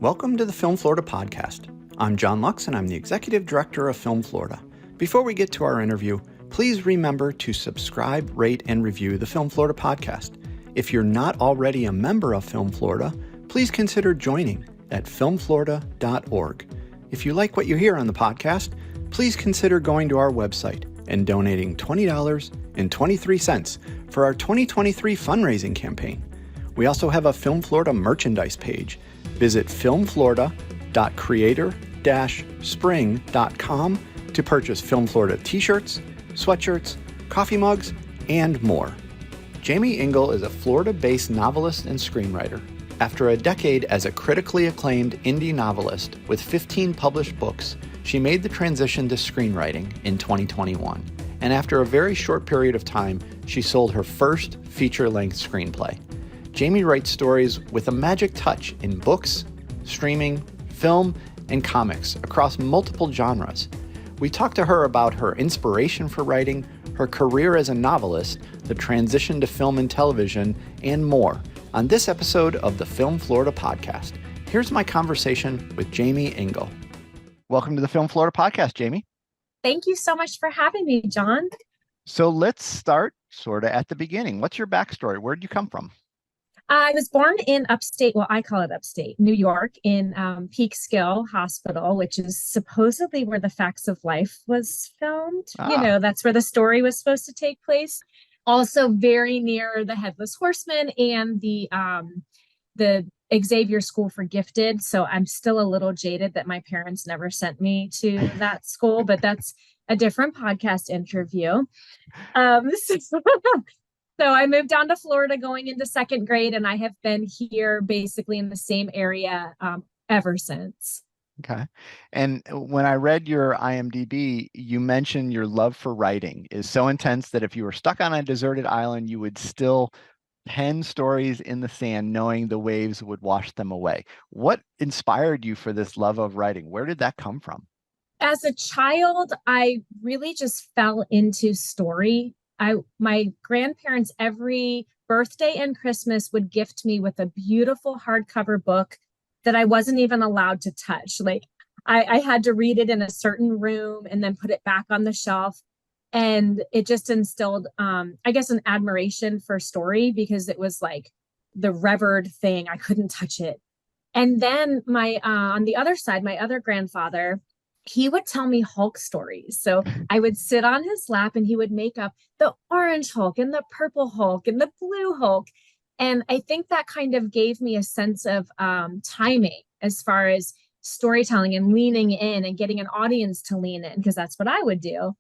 Welcome to the Film Florida podcast. I'm John Lux, and I'm the Executive Director of Film Florida. Before we get to our interview, please remember to subscribe, rate, and review the Film Florida podcast. If you're not already a member of Film Florida, please consider joining at filmflorida.org. If you like what you hear on the podcast, please consider going to our website and donating $20.23 for our 2023 fundraising campaign. We also have a Film Florida merchandise page. Visit filmflorida.creator-spring.com to purchase Film Florida t-shirts, sweatshirts, coffee mugs, and more. Jaimie Engle is a Florida-based novelist and screenwriter. After a decade as a critically acclaimed indie novelist with 15 published books, she made the transition to screenwriting in 2021. And after a very short period of time, she sold her first feature-length screenplay. Jaimie writes stories with a magic touch in books, streaming, film, and comics across multiple genres. We talked to her about her inspiration for writing, her career as a novelist, the transition to film and television, and more on this episode of the Film Florida podcast. Here's my conversation with Jaimie Engle. Welcome to the Film Florida podcast, Jaimie. Thank you so much for having me, John. So let's start sort of at the beginning. What's your backstory? Where did you come from? I was born in upstate, well, I call it upstate, New York, in Peekskill Hospital, which is supposedly where The Facts of Life was filmed. You know, that's where the story was supposed to take place. Also very near the Headless Horseman and the Xavier School for Gifted. So I'm still a little jaded that my parents never sent me to that school, but that's a different podcast interview. So I moved down to Florida going into second grade, and I have been here basically in the same area ever since. Okay. And when I read your IMDb, you mentioned your love for writing is so intense that if you were stuck on a deserted island, you would still pen stories in the sand, knowing the waves would wash them away. What inspired you for this love of writing? Where did that come from? As a child, I really just fell into story. My grandparents every birthday and Christmas would gift me with a beautiful hardcover book that I wasn't even allowed to touch. Like I had to read it in a certain room and then put it back on the shelf. And it just instilled, I guess, an admiration for story because it was like the revered thing. I couldn't touch it. And then on the other side, my other grandfather, he would tell me Hulk stories. So I would sit on his lap and he would make up the orange Hulk and the purple Hulk and the blue Hulk. And I think that kind of gave me a sense of timing as far as storytelling and leaning in and getting an audience to lean in, because that's what I would do.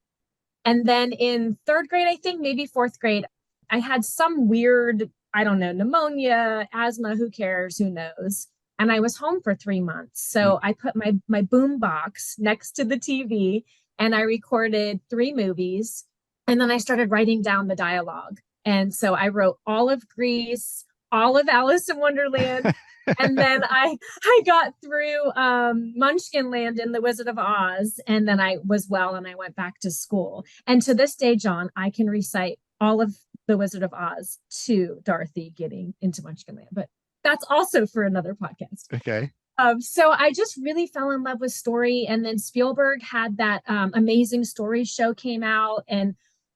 And then in third grade, I think maybe fourth grade, I had some weird, I don't know, pneumonia, asthma, who cares, who knows? And I was home for 3 months. So I put my boom box next to the TV and I recorded 3 movies. And then I started writing down the dialogue. And so I wrote all of Grease, all of Alice in Wonderland. And then I got through Munchkinland and The Wizard of Oz. And then I was well and I went back to school. And to this day, John, I can recite all of The Wizard of Oz to Dorothy getting into Munchkinland. But that's also for another podcast. Okay. So I just really fell in love with story. And then Spielberg had that amazing story show came out. And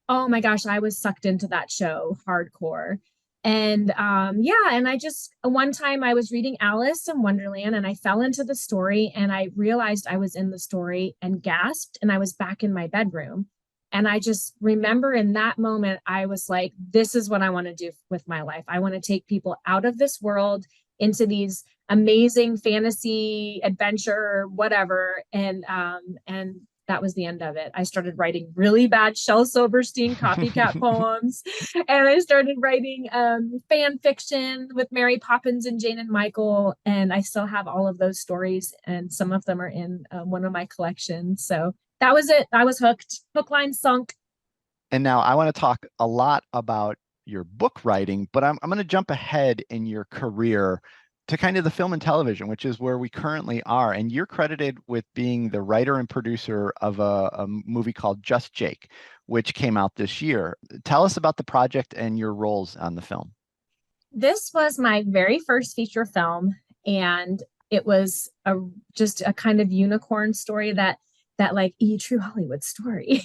oh my gosh, I was sucked into that show hardcore. And and I just, one time I was reading Alice in Wonderland and I fell into the story and I realized I was in the story and gasped and I was back in my bedroom. And I just remember in that moment, I was like, this is what I want to do with my life. I want to take people out of this world into these amazing fantasy adventure, whatever. And that was the end of it. I started writing really bad Shel Silverstein copycat poems. And I started writing fan fiction with Mary Poppins and Jane and Michael. And I still have all of those stories. And some of them are in one of my collections. So that was it. I was hooked. Hook, line, sunk. And now I want to talk a lot about your book writing, but I'm going to jump ahead in your career to kind of the film and television, which is where we currently are. And you're credited with being the writer and producer of a movie called Just Jake, which came out this year. Tell us about the project and your roles on the film. This was my very first feature film, and It was just a kind of unicorn story that like true Hollywood story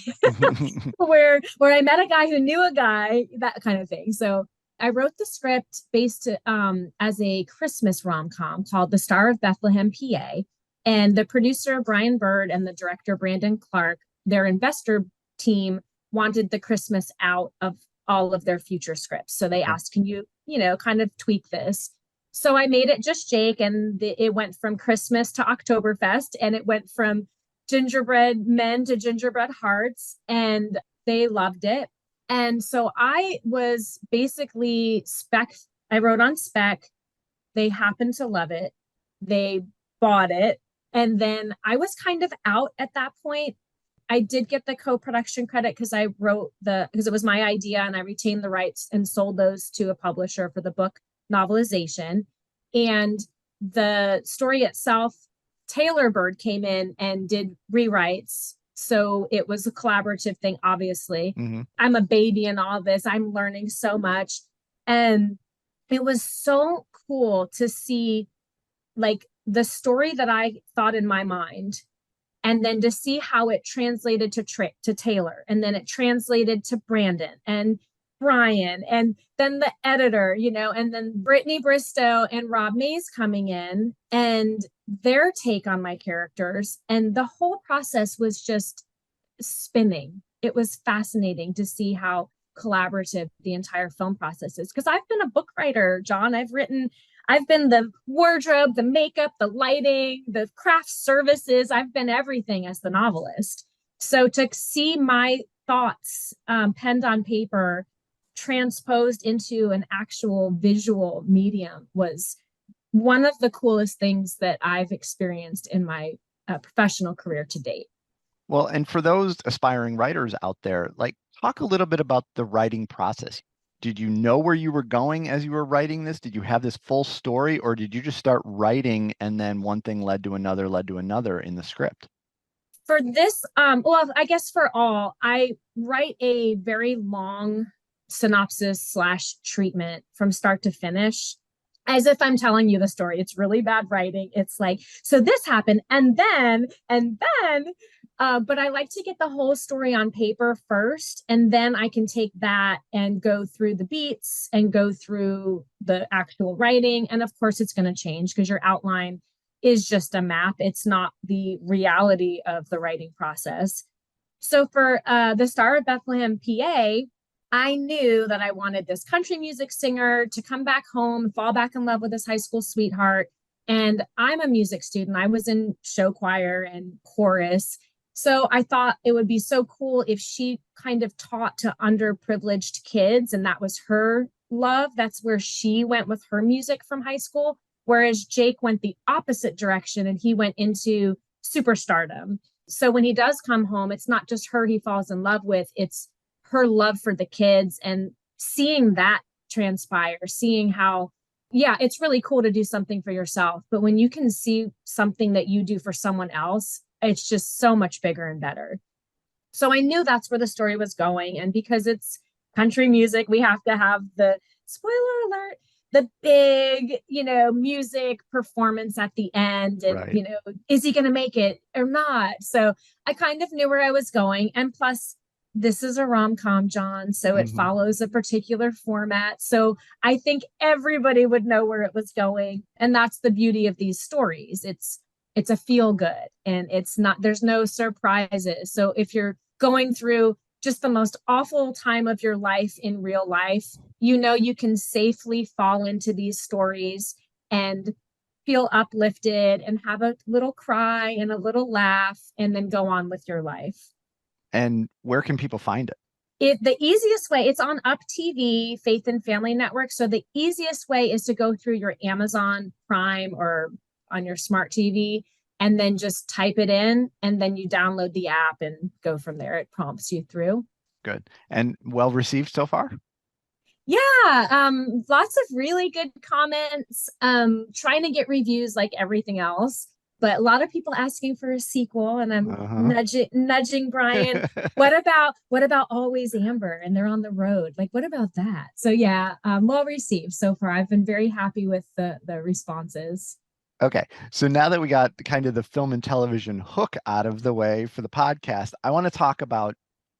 where I met a guy who knew a guy, that kind of thing. So I wrote the script based as a Christmas rom-com called The Star of Bethlehem, PA. And the producer, Brian Bird, and the director, Brandon Clark, their investor team wanted the Christmas out of all of their future scripts. So they asked, can you, kind of tweak this? So I made it just Jake, and it went from Christmas to Oktoberfest, and it went from gingerbread men to gingerbread hearts, and they loved it. And so I was basically I wrote on spec. They happened to love it. They bought it. And then I was kind of out at that point. I did get the co-production credit because because it was my idea, and I retained the rights and sold those to a publisher for the book novelization. And the story itself, Taylor Bird came in and did rewrites. So it was a collaborative thing, obviously. Mm-hmm. I'm a baby in all this. I'm learning so much. And it was so cool to see like the story that I thought in my mind, and then to see how it translated to Taylor, and then it translated to Brandon and Brian, and then the editor, and then Brittany Bristow and Rob Mays coming in and their take on my characters. And the whole process was just spinning. It was fascinating to see how collaborative the entire film process is. Because I've been a book writer, John. I've been the wardrobe, the makeup, the lighting, the craft services. I've been everything as the novelist. So to see my thoughts penned on paper transposed into an actual visual medium was one of the coolest things that I've experienced in my professional career to date. Well, and for those aspiring writers out there, talk a little bit about the writing process. Did you know where you were going as you were writing this? Did you have this full story, or did you just start writing and then one thing led to another in the script? For this, well, I guess for all, I write a very long synopsis / treatment from start to finish, as if I'm telling you the story. It's really bad writing. It's like, so this happened, and then, but I like to get the whole story on paper first, and then I can take that and go through the beats and go through the actual writing. And of course, it's going to change because your outline is just a map. It's not the reality of the writing process. So for The Star of Bethlehem, PA, I knew that I wanted this country music singer to come back home, fall back in love with his high school sweetheart. And I'm a music student. I was in show choir and chorus. So I thought it would be so cool if she kind of taught to underprivileged kids, and that was her love. That's where she went with her music from high school. Whereas Jake went the opposite direction, and he went into superstardom. So when he does come home, it's not just her he falls in love with, it's her love for the kids, and seeing that transpire, seeing how, yeah, it's really cool to do something for yourself. But when you can see something that you do for someone else, it's just so much bigger and better. So I knew that's where the story was going. And because it's country music, we have to have the, spoiler alert, the big, music performance at the end. And, right. Is he going to make it or not? So I kind of knew where I was going. And plus, this is a rom-com, John, so it follows a particular format. So I think everybody would know where it was going. And that's the beauty of these stories. It's a feel good, and there's no surprises. So if you're going through just the most awful time of your life in real life, you can safely fall into these stories and feel uplifted and have a little cry and a little laugh, and then go on with your life. And where can people find it? The easiest way, it's on Up TV, Faith and Family Network. So the easiest way is to go through your Amazon Prime or on your smart TV, and then just type it in, and then you download the app and go from there. It prompts you through. Good. And well received so far? Yeah, lots of really good comments. Trying to get reviews like everything else, but a lot of people asking for a sequel, and I'm nudging Brian. What about Always Amber? And they're on the road. Like, what about that? So yeah, well received so far. I've been very happy with the responses. Okay. So now that we got kind of the film and television hook out of the way for the podcast, I want to talk about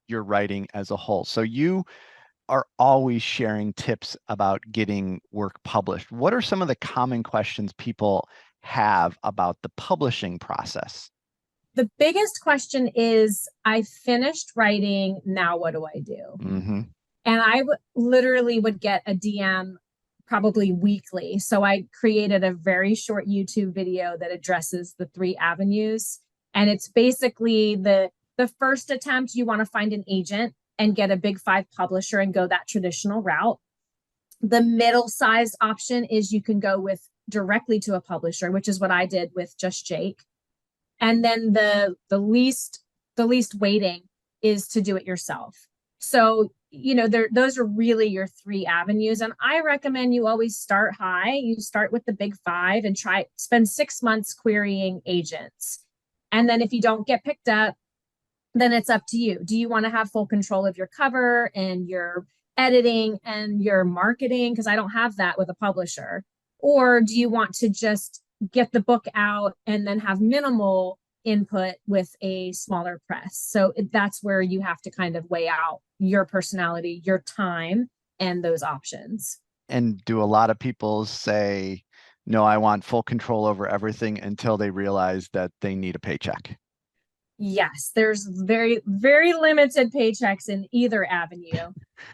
your writing as a whole. So you are always sharing tips about getting work published. What are some of the common questions people have about the publishing process? The biggest question is, I finished writing, now what do I do? Hmm. And literally would get a DM probably weekly. So I created a very short YouTube video that addresses the three avenues. And it's basically the first attempt, you want to find an agent and get a big five publisher and go that traditional route. The middle sized option is you can go with directly to a publisher, which is what I did with Just Jake. And then the least waiting is to do it yourself. So, those are really your three avenues. And I recommend you always start high. You start with the big five and spend 6 months querying agents. And then if you don't get picked up, then it's up to you. Do you want to have full control of your cover and your editing and your marketing? Because I don't have that with a publisher. Or do you want to just get the book out and then have minimal input with a smaller press? So that's where you have to kind of weigh out your personality, your time, and those options. And do a lot of people say, no, I want full control over everything until they realize that they need a paycheck? Yes, there's very, very limited paychecks in either avenue.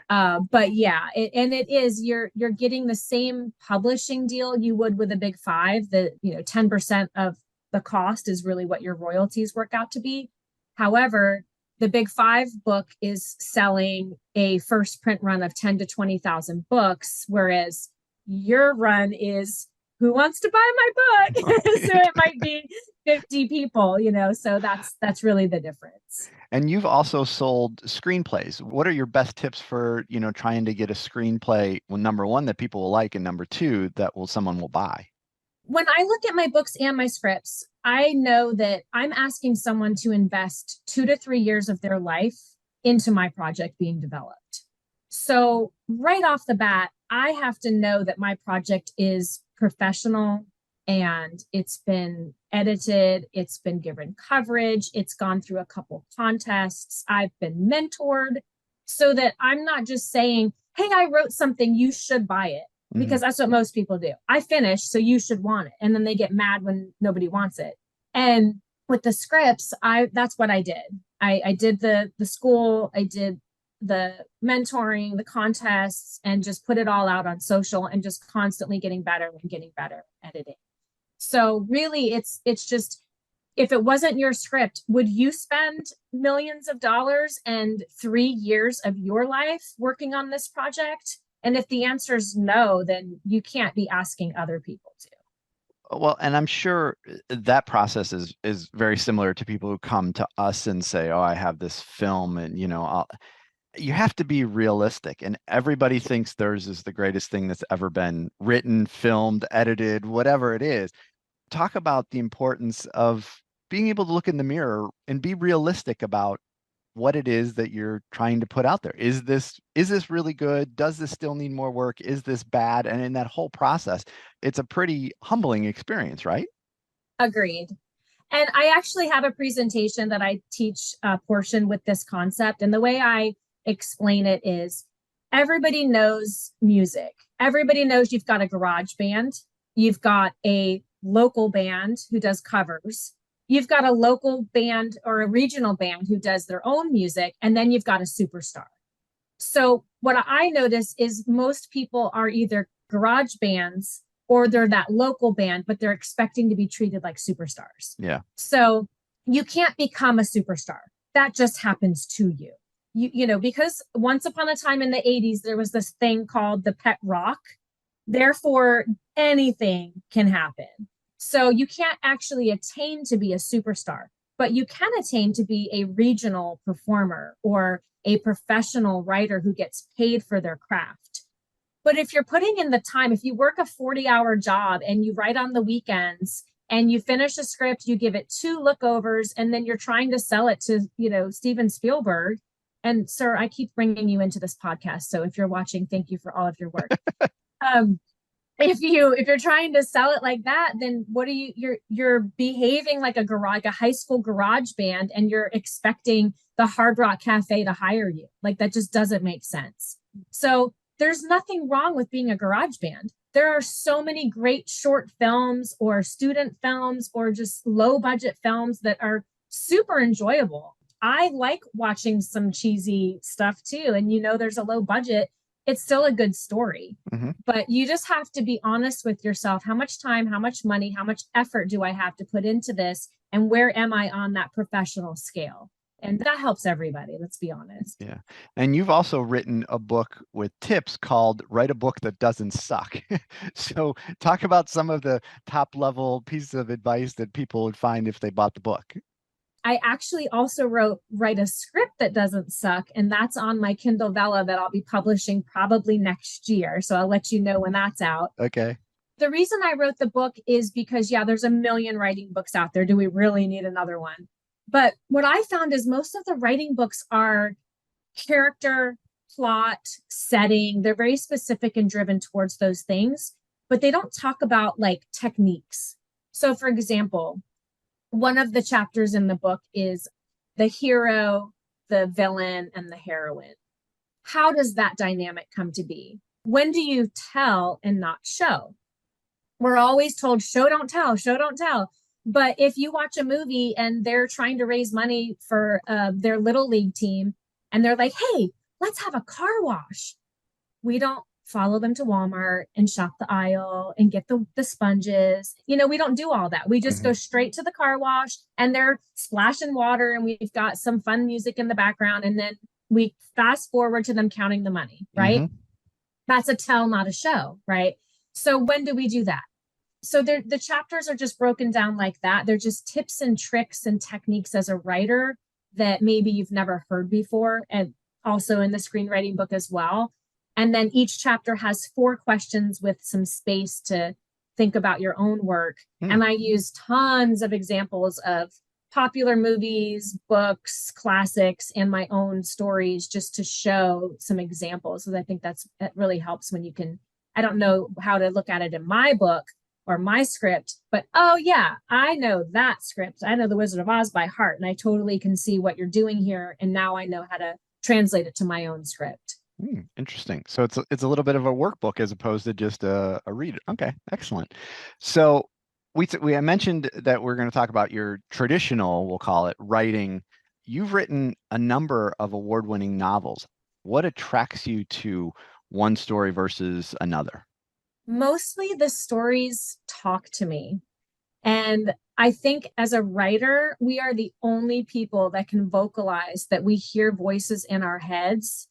But yeah, it is, you're getting the same publishing deal you would with a big five. 10% of the cost is really what your royalties work out to be. However, the big five book is selling a first print run of 10 to 20,000 books, whereas your run is, who wants to buy my book? So it might be 50 people, so that's really the difference. And you've also sold screenplays. What are your best tips for, trying to get a screenplay, well, number one, that people will like, and number two, that someone will buy? When I look at my books and my scripts, I know that I'm asking someone to invest 2 to 3 years of their life into my project being developed. So right off the bat, I have to know that my project is professional and it's been edited, it's been given coverage, it's gone through a couple contests, I've been mentored, so that I'm not just saying, hey, I wrote something, you should buy it, because that's what most people do. I finished, so you should want it. And then they get mad when nobody wants it. And with the scripts, that's what I did. I did the school, I did the mentoring, the contests, and just put it all out on social and just constantly getting better and getting better at editing. So really, it's just, if it wasn't your script, would you spend millions of dollars and 3 years of your life working on this project? And if the answer is no, then you can't be asking other people to. Well, and I'm sure that process is very similar to people who come to us and say, "Oh, I have this film," and you have to be realistic. And everybody thinks theirs is the greatest thing that's ever been written, filmed, edited, whatever it is. Talk about the importance of being able to look in the mirror and be realistic about what it is that you're trying to put out there. Is this really good? Does this still need more work? Is this bad? And in that whole process, it's a pretty humbling experience, right? Agreed. And I actually have a presentation that I teach a portion with this concept. And the way I explain it is, everybody knows music. Everybody knows you've got a garage band. You've got a local band who does covers. You've got a local band or a regional band who does their own music. And then you've got a superstar. So what I notice is most people are either garage bands or they're that local band, but they're expecting to be treated like superstars. Yeah. So you can't become a superstar. That just happens to you. Because once upon a time in the 80s, there was this thing called the pet rock. Therefore, anything can happen. So you can't actually attain to be a superstar, but you can attain to be a regional performer or a professional writer who gets paid for their craft. But if you're putting in the time, if you work a 40-hour job and you write on the weekends and you finish a script, you give it 2 lookovers, and then you're trying to sell it to, Steven Spielberg. And sir, I keep bringing you into this podcast. So if you're watching, thank you for all of your work. if you're trying to sell it like that, then what are you're behaving like a garage, like a high school garage band, and you're expecting the Hard Rock Cafe to hire you. Like that just doesn't make sense. So there's nothing wrong with being a garage band. There are so many great short films or student films or just low budget films that are super enjoyable. I like watching some cheesy stuff too. And there's a low budget, it's still a good story. Hmm. But you just have to be honest with yourself. How much time, how much money, how much effort do I have to put into this? And where am I on that professional scale? And that helps everybody, let's be honest. Yeah. And you've also written a book with tips called Write a Book That Doesn't Suck. So talk about some of the top level pieces of advice that people would find if they bought the book. I actually also write a script that doesn't suck, and that's on my Kindle Vella that I'll be publishing probably next year. So I'll let you know when that's out. Okay. The reason I wrote the book is because, yeah, there's a million writing books out there. Do we really need another one? But what I found is most of the writing books are character, plot, setting. They're very specific and driven towards those things, but they don't talk about like techniques. So, for example, one of the chapters in the book is the hero, the villain, and the heroine. How does that dynamic come to be? When do you tell and not show? We're always told show, don't tell, show, don't tell. But if you watch a movie and they're trying to raise money for their little league team and they're like, hey, let's have a car wash, we don't follow them to Walmart and shop the aisle and get the sponges. We don't do all that. We just go Hmm. straight to the car wash and they're splashing water and we've got some fun music in the background. And then we fast forward to them counting the money, right? Hmm. That's a tell, not a show, right? So when do we do that? So the chapters are just broken down like that. They're just tips and tricks and techniques as a writer that maybe you've never heard before, and also in the screenwriting book as well. And then each chapter has 4 questions with some space to think about your own work. Hmm. And I use tons of examples of popular movies, books, classics, and my own stories just to show some examples. So I think that really helps when you can. I don't know how to look at it in my book or my script, but oh yeah, I know that script. I know The Wizard of Oz by heart, and I totally can see what you're doing here. And now I know how to translate it to my own script. Interesting. So it's a little bit of a workbook as opposed to just a reader. Okay, excellent. So I mentioned that we're going to talk about your traditional, we'll call it, writing. You've written a number of award-winning novels. What attracts you to one story versus another? Mostly the stories talk to me. And I think as a writer, we are the only people that can vocalize that we hear voices in our heads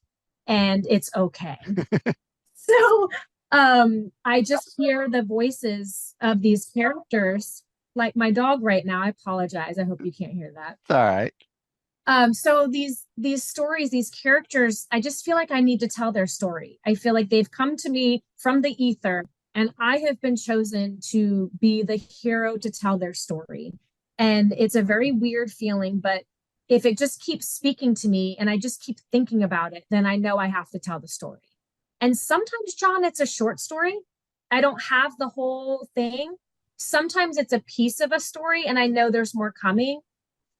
and it's okay. So I just hear the voices of these characters, like my dog right now. I apologize. I hope you can't hear that. It's all right. So these stories, these characters, I just feel like I need to tell their story. I feel like they've come to me from the ether, and I have been chosen to be the hero to tell their story. And it's a very weird feeling, but if it just keeps speaking to me and I just keep thinking about it, then I know I have to tell the story. And sometimes, John, it's a short story. I don't have the whole thing. Sometimes it's a piece of a story, and I know there's more coming.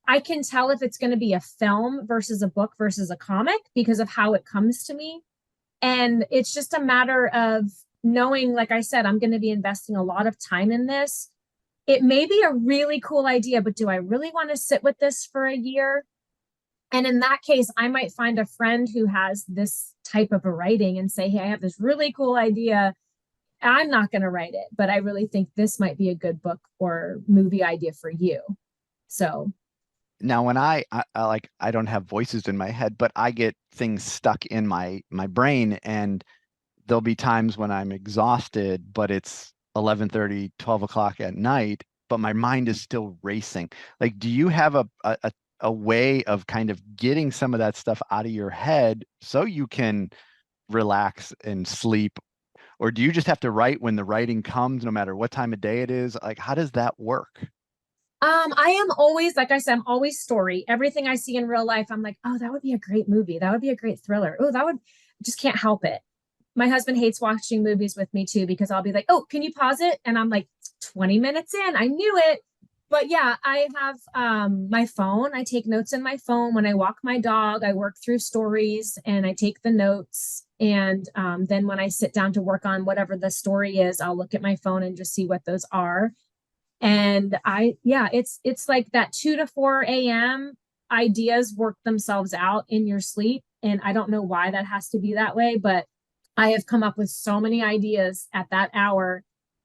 I can tell if it's going to be a film versus a book versus a comic because of how it comes to me. And it's just a matter of knowing, like I said, I'm going to be investing a lot of time in this. It may be a really cool idea, but do I really want to sit with this for a year? And in that case, I might find a friend who has this type of a writing and say, hey, I have this really cool idea. I'm not going to write it, but I really think this might be a good book or movie idea for you. So Now, when I like, I don't have voices in my head, but I get things stuck in my brain, and there'll be times when I'm exhausted, but it's 11:30, 12 o'clock at night, but my mind is still racing. Like, do you have a way of kind of getting some of that stuff out of your head so you can relax and sleep? Or do you just have to write when the writing comes, no matter what time of day it is? Like, how does that work? I am always, like I said, I'm always story. Everything I see in real life, I'm like, oh, that would be a great movie. That would be a great thriller. Oh, that would just can't help it. my husband hates watching movies with me too, because I'll be like, oh, can you pause it? And I'm like, 20 minutes in, I knew it. But yeah, I have my phone. I take notes in my phone. When I walk my dog, I work through stories and I take the notes. And then when I sit down to work on whatever the story is, I'll look at my phone and just see what those are. And yeah, it's like that 2 to 4 a.m. ideas work themselves out in your sleep. And I don't know why that has to be that way, but I have come up with so many ideas at that hour.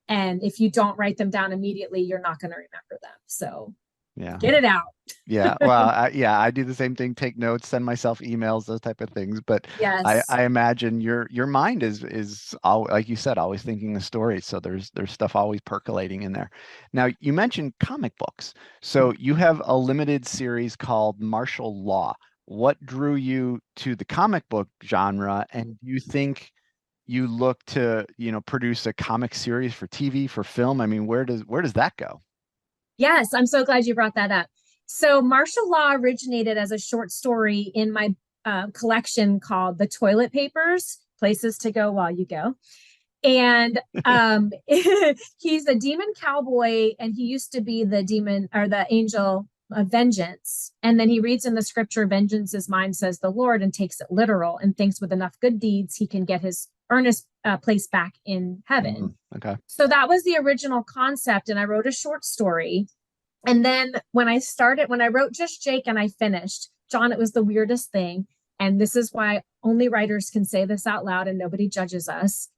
And if you don't write them down immediately, you're not going to remember them. So Yeah. get it out. Yeah. Well, I do the same thing, take notes, send myself emails, those type of things. But Yes. I imagine your mind is all, like you said, always thinking the story. So there's stuff always percolating in there. Now, you mentioned comic books. So you have a limited series called Martial Law. What drew you to the comic book genre? And do you think you look to, produce a comic series for TV, for film? I mean, where does that go? Yes, I'm so glad you brought that up. So, martial law originated as a short story in my collection called The Toilet Papers, Places to Go While You Go. And he's a demon cowboy, and he used to be the demon or the angel of vengeance. And then he reads in the scripture, vengeance is mine, says the Lord, and takes it literal and thinks with enough good deeds, he can get his earnest place back in heaven. Okay. So that was the original concept. And I wrote a short story. And then when I wrote Just Jake and I finished, John, it was the weirdest thing. And this is why only writers can say this out loud and nobody judges us.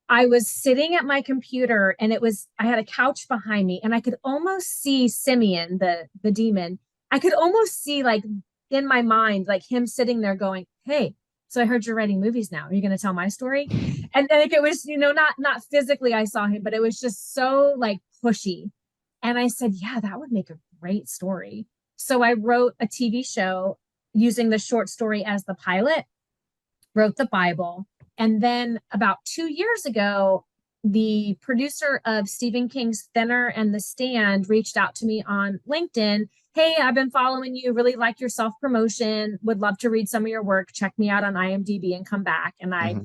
I was sitting at my computer and I had a couch behind me and I could almost see Simeon, the demon. I could almost see, like, in my mind, like him sitting there going, hey, so I heard you're writing movies now. Are you going to tell my story? And like, it was, not physically I saw him, but it was just so like pushy. And I said, yeah, that would make a great story. So I wrote a TV show using the short story as the pilot, wrote the Bible. And then about 2 years ago, the producer of Stephen King's Thinner and The Stand reached out to me on LinkedIn. Hey, I've been following you, really like your self promotion, would love to read some of your work. Check me out on IMDb and come back. And I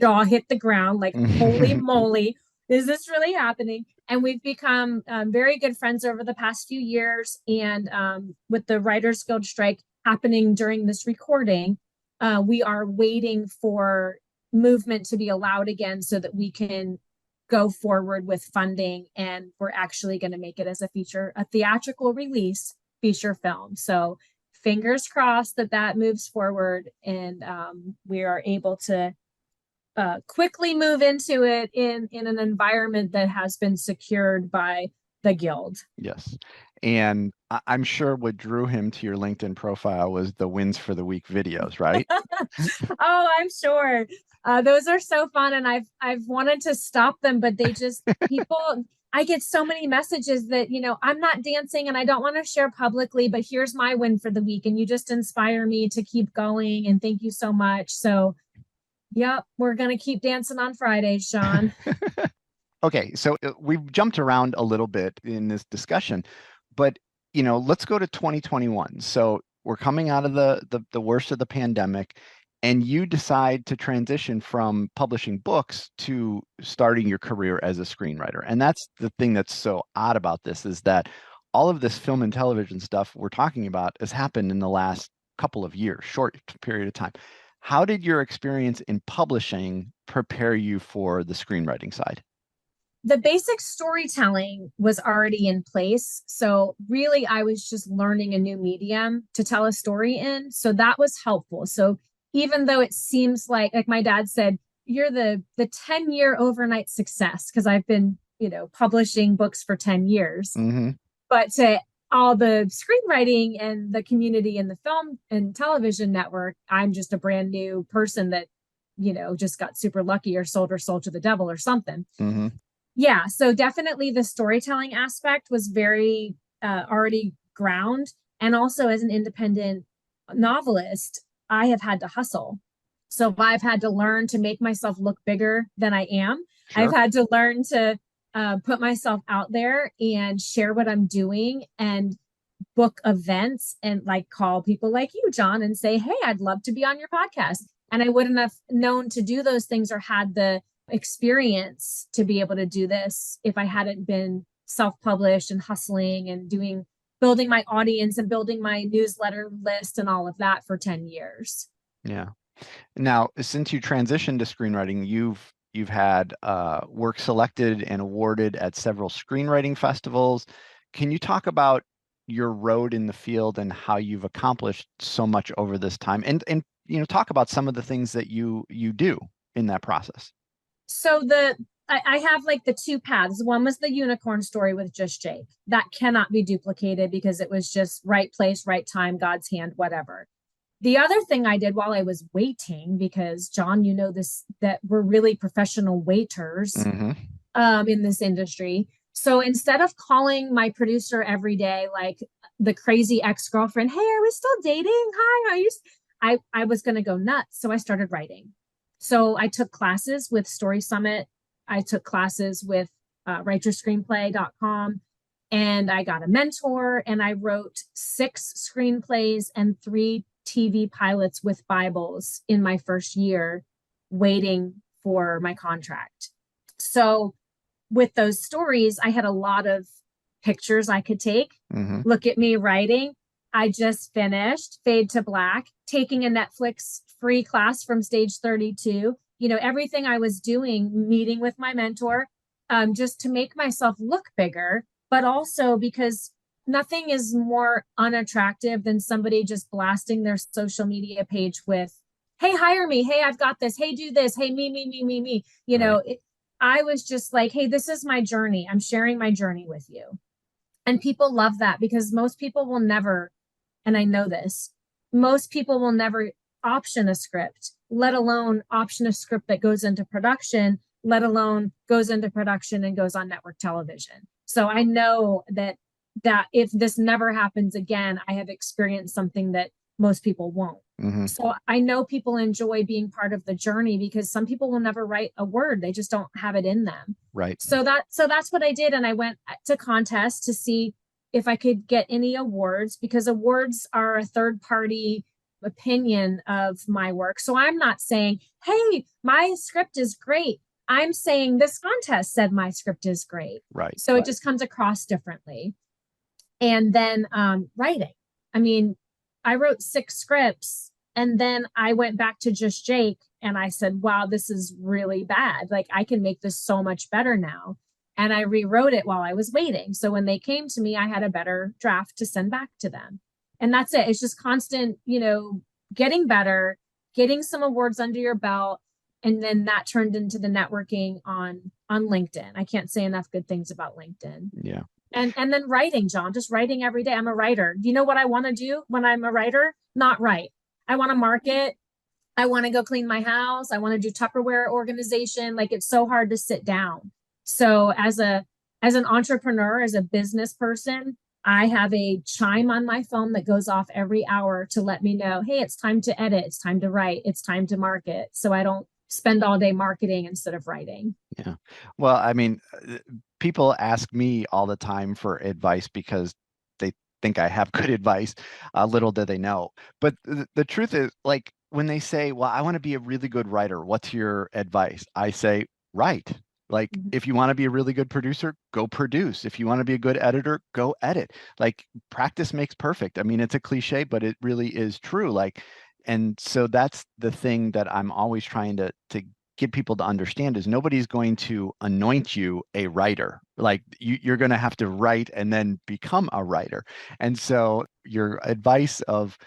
jaw hit the ground like, holy moly, is this really happening? And we've become very good friends over the past few years. And with the Writers Guild strike happening during this recording, we are waiting for movement to be allowed again so that we can go forward with funding, and we're actually going to make it as a theatrical release feature film. So fingers crossed that moves forward, and we are able to quickly move into it in an environment that has been secured by the Guild. Yes. And I'm sure what drew him to your LinkedIn profile was the wins for the week videos, right? Oh, I'm sure. Those are so fun, and I've wanted to stop them, but they just people. I get so many messages that I'm not dancing and I don't want to share publicly, but here's my win for the week, and you just inspire me to keep going. And thank you so much. So, yep, we're gonna keep dancing on Fridays, Sean. Okay, so we've jumped around a little bit in this discussion, but let's go to 2021. So we're coming out of the worst of the pandemic, and you decide to transition from publishing books to starting your career as a screenwriter. And that's the thing that's so odd about this, is that all of this film and television stuff we're talking about has happened in the last couple of years, short period of time. How did your experience in publishing prepare you for the screenwriting side? The basic storytelling was already in place. So really, I was just learning a new medium to tell a story in. So that was helpful. So even though it seems like my dad said, you're the 10-year overnight success, because I've been, publishing books for 10 years. Mm-hmm. But to all the screenwriting and the community and the film and television network, I'm just a brand new person that, just got super lucky or sold her soul to the devil or something. Mm-hmm. Yeah, so definitely the storytelling aspect was very already ground. And also, as an independent novelist, I have had to hustle. So I've had to learn to make myself look bigger than I am. Sure. I've had to learn to put myself out there and share what I'm doing and book events and call people like you, John, and say, hey, I'd love to be on your podcast. And I wouldn't have known to do those things or had the experience to be able to do this if I hadn't been self-published and hustling and building my audience and building my newsletter list and all of that for 10 years. Yeah. Now, since you transitioned to screenwriting, you've had work selected and awarded at several screenwriting festivals. Can you talk about your road in the field and how you've accomplished so much over this time, and talk about some of the things that you do in that process? So I have like the two paths. One was the unicorn story with Just Jake. That cannot be duplicated because it was just right place, right time, God's hand, whatever. The other thing I did while I was waiting, because John, you know this, that we're really professional waiters in this industry. So instead of calling my producer every day, like the crazy ex-girlfriend, hey, are we still dating? Hi, are you? I was going to go nuts. So I started writing. So I took classes with Story Summit. I took classes with writeyourscreenplay.com, and I got a mentor, and I wrote 6 screenplays and 3 TV pilots with Bibles in my first year, waiting for my contract. So with those stories, I had a lot of pictures I could take. Look at me writing. I just finished Fade to Black, taking a Netflix free class from Stage 32. Everything I was doing, meeting with my mentor, just to make myself look bigger, but also because nothing is more unattractive than somebody just blasting their social media page with, hey, hire me. Hey, I've got this. Hey, do this. Hey, me. I was just like, hey, this is my journey. I'm sharing my journey with you. And people love that because most people will never, and I know this, most people will never option a script, let alone option a script that goes into production, let alone goes into production and goes on network television. So I know that if this never happens again, I have experienced something that most people won't. So I know people enjoy being part of the journey because some people will never write a word. They just don't have it in them. Right. So that's what I did. And I went to contests to see if I could get any awards, because awards are a third party opinion of my work. So I'm not saying, hey, my script is great. I'm saying this contest said my script is great. Right. So it just comes across differently. And then writing. I mean, I wrote 6 scripts, and then I went back to Just Jake and I said, wow, this is really bad. Like, I can make this so much better now. And I rewrote it while I was waiting. So when they came to me, I had a better draft to send back to them. And that's it. It's just constant, getting better, getting some awards under your belt. And then that turned into the networking on LinkedIn. I can't say enough good things about LinkedIn. Yeah. And then writing, John, just writing every day. I'm a writer. Do you know what I want to do when I'm a writer? Not write. I want to market. I want to go clean my house. I want to do Tupperware organization. Like, it's so hard to sit down. So as an entrepreneur, as a business person, I have a chime on my phone that goes off every hour to let me know, hey, it's time to edit. It's time to write. It's time to market. So I don't spend all day marketing instead of writing. Yeah. Well, I mean, people ask me all the time for advice because they think I have good advice. Little do they know. But the truth is, like, when they say, well, I want to be a really good writer, what's your advice? I say, write. Like, if you want to be a really good producer, go produce. If you want to be a good editor, go edit. Like, practice makes perfect. I mean, it's a cliche, but it really is true. Like, and so that's the thing that I'm always trying to get people to understand is nobody's going to anoint you a writer. Like, you're going to have to write and then become a writer. And so your advice of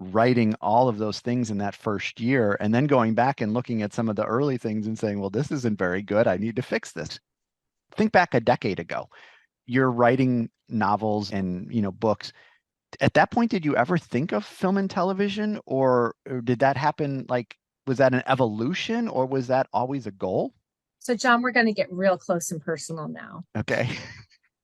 writing all of those things in that first year and then going back and looking at some of the early things and saying, well, this isn't very good. I need to fix this. Think back a decade ago. You're writing novels and, books. At that point, did you ever think of film and television, or did that happen? Like, was that an evolution, or was that always a goal? So, John, we're going to get real close and personal now. Okay.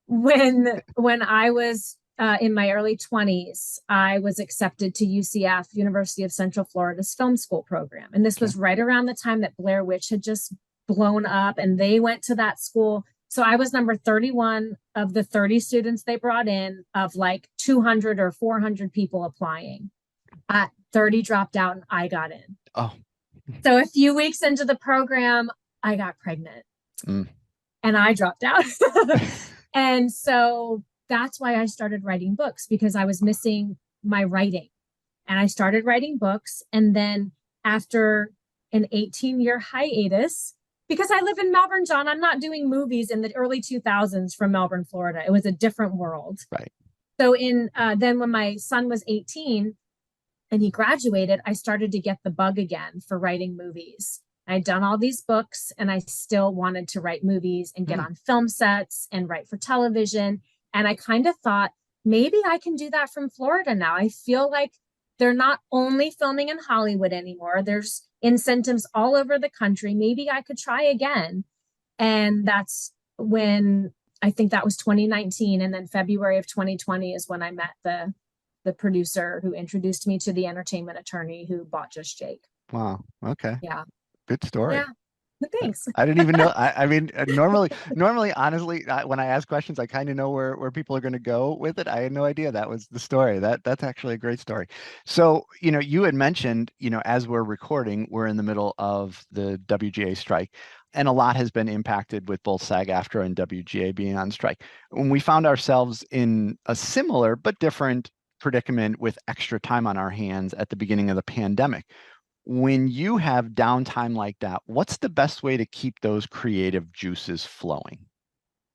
When I was in my early 20s, I was accepted to UCF, University of Central Florida's film school program. And this was right around the time that Blair Witch had just blown up, and they went to that school. So I was number 31 of the 30 students they brought in, of like 200 or 400 people applying. 30 dropped out and I got in. Oh. So a few weeks into the program, I got pregnant and I dropped out. And so that's why I started writing books, because I was missing my writing. And I started writing books. And then after an 18-year hiatus, because I live in Melbourne, John, I'm not doing movies in the early 2000s from Melbourne, Florida. It was a different world. Right. So then when my son was 18 and he graduated, I started to get the bug again for writing movies. I'd done all these books and I still wanted to write movies and get on film sets and write for television. And I kind of thought, maybe I can do that from Florida now. I feel like they're not only filming in Hollywood anymore. There's incentives all over the country. Maybe I could try again. And that's when, I think that was 2019. And then February of 2020 is when I met the producer who introduced me to the entertainment attorney who bought Just Jake. Wow. Okay. Yeah. Good story. Yeah. Thanks. I didn't even know. I mean, normally, honestly, when I ask questions, I kind of know where people are going to go with it. I had no idea that was the story. That's actually a great story. So, you had mentioned, as we're recording, we're in the middle of the WGA strike, and a lot has been impacted with both SAG-AFTRA and WGA being on strike. When we found ourselves in a similar but different predicament with extra time on our hands at the beginning of the pandemic. When you have downtime like that, what's the best way to keep those creative juices flowing?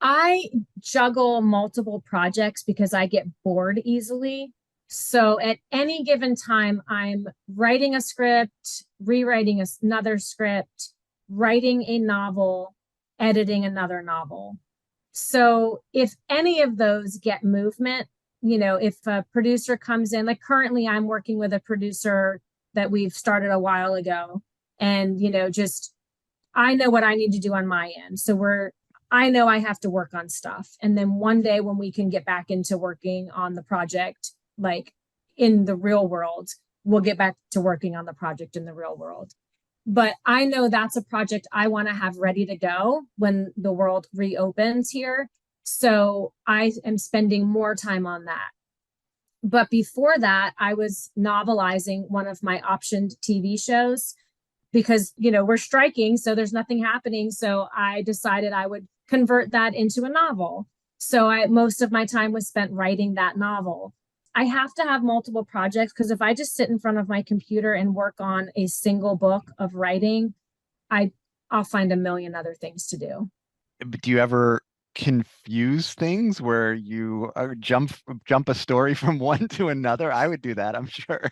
I juggle multiple projects because I get bored easily. So at any given time, I'm writing a script, rewriting another script, writing a novel, editing another novel. So if any of those get movement, if a producer comes in, like currently I'm working with a producer that we've started a while ago. And, just, I know what I need to do on my end. So I know I have to work on stuff. And then one day when we can get back into working on the project, like in the real world, we'll get back to working on the project in the real world. But I know that's a project I want to have ready to go when the world reopens here. So I am spending more time on that. But before that, I was novelizing one of my optioned TV shows because, we're striking, so there's nothing happening. So I decided I would convert that into a novel. So most of my time was spent writing that novel. I have to have multiple projects because if I just sit in front of my computer and work on a single book of writing, I'll find a million other things to do. But do you ever confuse things where you jump a story from one to another? I would do that, I'm sure.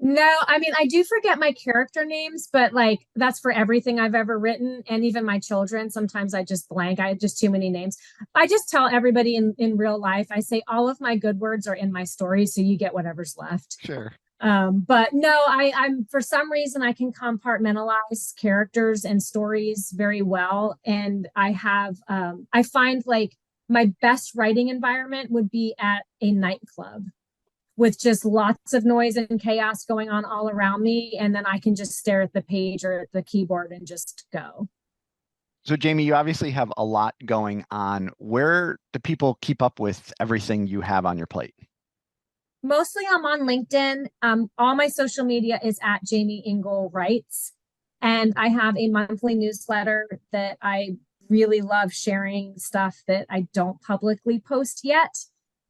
No, I mean, I do forget my character names, but like that's for everything I've ever written. And even my children, sometimes I just blank. I have just too many names. I just tell everybody in real life, I say all of my good words are in my story. So you get whatever's left. Sure. But no, I'm for some reason I can compartmentalize characters and stories very well. And I find like my best writing environment would be at a nightclub with just lots of noise and chaos going on all around me. And then I can just stare at the page or at the keyboard and just go. So Jaimie, you obviously have a lot going on. Where do people keep up with everything you have on your plate? Mostly I'm on LinkedIn. All my social media is at Jaimie Engle Writes. And I have a monthly newsletter that I really love sharing stuff that I don't publicly post yet.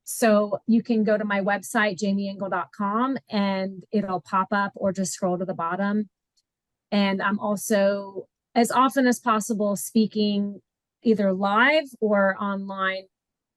So you can go to my website, jaimieengle.com, and it'll pop up or just scroll to the bottom. And I'm also, as often as possible, speaking either live or online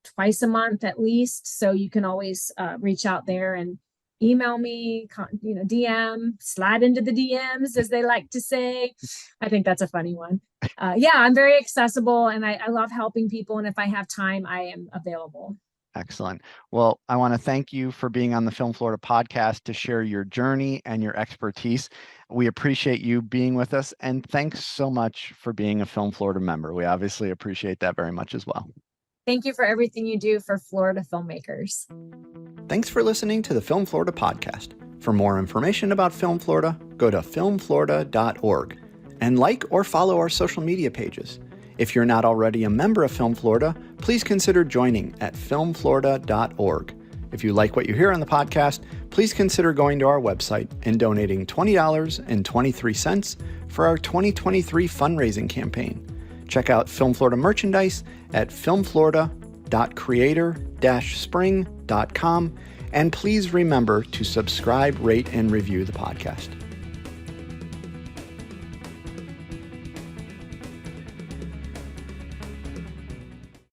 twice a month at least. So you can always reach out there and email me, DM, slide into the DMs, as they like to say. I think that's a funny one. I'm very accessible and I love helping people. And if I have time, I am available. Excellent. Well, I want to thank you for being on the Film Florida podcast to share your journey and your expertise. We appreciate you being with us. And thanks so much for being a Film Florida member. We obviously appreciate that very much as well. Thank you for everything you do for Florida filmmakers. Thanks for listening to the Film Florida podcast. For more information about Film Florida, go to filmflorida.org and like or follow our social media pages. If you're not already a member of Film Florida, please consider joining at filmflorida.org. If you like what you hear on the podcast, please consider going to our website and donating $20.23 for our 2023 fundraising campaign. Check out Film Florida merchandise at filmflorida.creator-spring.com, and please remember to subscribe, rate, and review the podcast.